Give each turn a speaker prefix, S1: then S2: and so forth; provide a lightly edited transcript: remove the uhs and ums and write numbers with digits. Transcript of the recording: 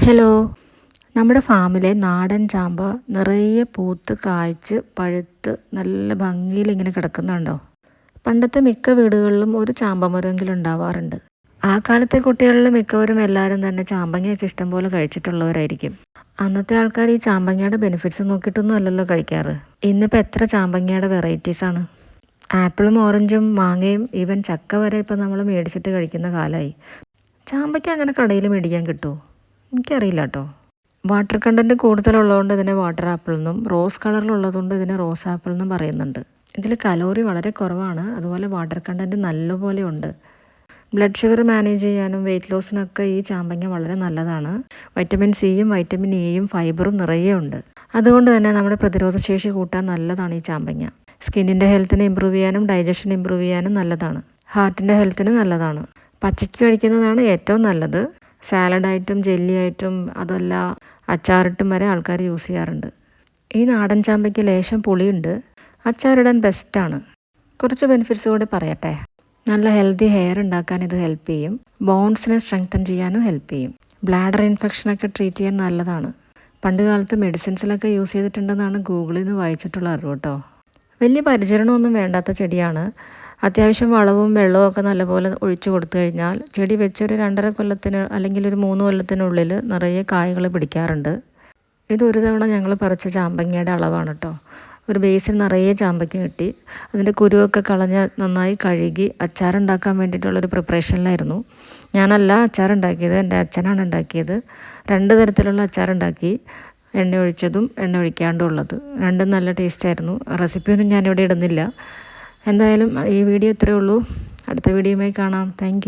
S1: Hello, നമ്മുടെ ഫാമിലെ നാടൻ ചാമ്പ നിറയെ പൂത്ത് കായ്ച്ച് പഴുത്ത് നല്ല ഭംഗിയിൽ ഇങ്ങനെ കിടക്കുന്നുണ്ടോ? പണ്ടത്തെ മിക്ക വീടുകളിലും ഒരു ചാമ്പ മരമെങ്കിലും ഉണ്ടാവാറുണ്ട്. ആ കാലത്തെ കുട്ടികളിൽ മിക്കവരും എല്ലാവരും തന്നെ ചാമ്പങ്ങയൊക്കെ ഇഷ്ടംപോലെ കഴിച്ചിട്ടുള്ളവരായിരിക്കും. അന്നത്തെ ആൾക്കാർ ഈ ചാമ്പങ്ങയുടെ ബെനിഫിറ്റ്സ് നോക്കിയിട്ടൊന്നും അല്ലല്ലോ കഴിക്കാറ്. ഇന്നിപ്പോൾ എത്ര ചാമ്പങ്ങയുടെ വെറൈറ്റീസാണ്. ആപ്പിളും ഓറഞ്ചും മാങ്ങയും ഈവൻ ചക്ക വരെ ഇപ്പം നമ്മൾ മേടിച്ചിട്ട് കഴിക്കുന്ന കാലമായി. ചാമ്പയ്ക്ക് അങ്ങനെ കടയിൽ മേടിക്കാൻ കിട്ടുമോ? എനിക്കറിയില്ല കേട്ടോ. വാട്ടർ കണ്ടൻറ്റ് കൂടുതലുള്ളതുകൊണ്ട് ഇതിനെ വാട്ടർ ആപ്പിൾ എന്നും റോസ് കളറിലുള്ളതുകൊണ്ട് ഇതിനെ റോസ് ആപ്പിൾ എന്നും പറയുന്നുണ്ട്. ഇതിൽ കലോറി വളരെ കുറവാണ്, അതുപോലെ വാട്ടർ കണ്ടൻറ്റ് നല്ലപോലെ ഉണ്ട്. ബ്ലഡ് ഷുഗർ മാനേജ് ചെയ്യാനും വെയിറ്റ് ലോസിനൊക്കെ ഈ ചാമ്പങ്ങ വളരെ നല്ലതാണ്. വൈറ്റമിൻ സിയും വൈറ്റമിൻ ഇയും ഫൈബറും നിറയെ ഉണ്ട്. അതുകൊണ്ട് തന്നെ നമ്മുടെ പ്രതിരോധശേഷി കൂട്ടാൻ നല്ലതാണ് ഈ ചാമ്പങ്ങ. സ്കിന്നിൻ്റെ ഹെൽത്തിനെ ഇമ്പ്രൂവ് ചെയ്യാനും ഡൈജഷൻ ഇമ്പ്രൂവ് ചെയ്യാനും നല്ലതാണ്. ഹാർട്ടിൻ്റെ ഹെൽത്തിന് നല്ലതാണ്. പച്ചയ്ക്ക് കഴിക്കുന്നതാണ് ഏറ്റവും നല്ലത്. സാലഡായിട്ടും ജെല്ലിയായിട്ടും അതല്ല അച്ചാറിട്ടും വരെ ആൾക്കാർ യൂസ് ചെയ്യാറുണ്ട്. ഈ നാടൻ ചാമ്പയ്ക്ക് ലേശം പുളിയുണ്ട്. അച്ചാറിടാൻ ബെസ്റ്റാണ്. കുറച്ച് ബെനിഫിറ്റ്സ് കൂടി പറയട്ടെ. നല്ല ഹെൽത്തി ഹെയർ ഉണ്ടാക്കാൻ ഇത് ഹെൽപ്പ് ചെയ്യും. ബോൺസിനെ സ്ട്രെങ്തൻ ചെയ്യാനും ഹെൽപ്പ് ചെയ്യും. ബ്ലാഡർ ഇൻഫെക്ഷനൊക്കെ ട്രീറ്റ് ചെയ്യാൻ നല്ലതാണ്. പണ്ട് കാലത്ത് മെഡിസിൻസിലൊക്കെ യൂസ് ചെയ്തിട്ടുണ്ടെന്നാണ് ഗൂഗിളിൽ നിന്ന് വായിച്ചിട്ടുള്ള അറിവ് കേട്ടോ. വലിയ പരിചരണമൊന്നും വേണ്ടാത്ത ചെടിയാണ്. അത്യാവശ്യം വളവും വെള്ളവും ഒക്കെ നല്ലപോലെ ഒഴിച്ചു കൊടുത്തു കഴിഞ്ഞാൽ ചെടി വെച്ചൊരു 2.5 കൊല്ലത്തിന് അല്ലെങ്കിൽ ഒരു 3 കൊല്ലത്തിനുള്ളിൽ നിറയെ കായ്കൾ പിടിക്കാറുണ്ട്. ഇതൊരു തവണ ഞങ്ങൾ പറിച്ച ചാമ്പങ്ങയുടെ അളവാണ് കേട്ടോ. ഒരു ബേസിൽ നിറയെ ചാമ്പയ്ക്ക കിട്ടി. അതിൻ്റെ കുരുവൊക്കെ കളഞ്ഞ് നന്നായി കഴുകി അച്ചാറുണ്ടാക്കാൻ വേണ്ടിയിട്ടുള്ളൊരു പ്രിപ്പറേഷനിലായിരുന്നു. ഞാനല്ല അച്ചാറുണ്ടാക്കിയത്, എൻ്റെ അച്ഛനാണ് ഉണ്ടാക്കിയത്. 2 തരത്തിലുള്ള അച്ചാറുണ്ടാക്കി, എണ്ണ ഒഴിച്ചതും എണ്ണ ഒഴിക്കാണ്ടും ഉള്ളത്. രണ്ടും നല്ല ടേസ്റ്റായിരുന്നു. റെസിപ്പിയൊന്നും ഞാനിവിടെ ഇടുന്നില്ല. എന്തായാലും ഈ വീഡിയോ ഇത്രയേ ഉള്ളൂ. അടുത്ത വീഡിയോയുമായി കാണാം. താങ്ക്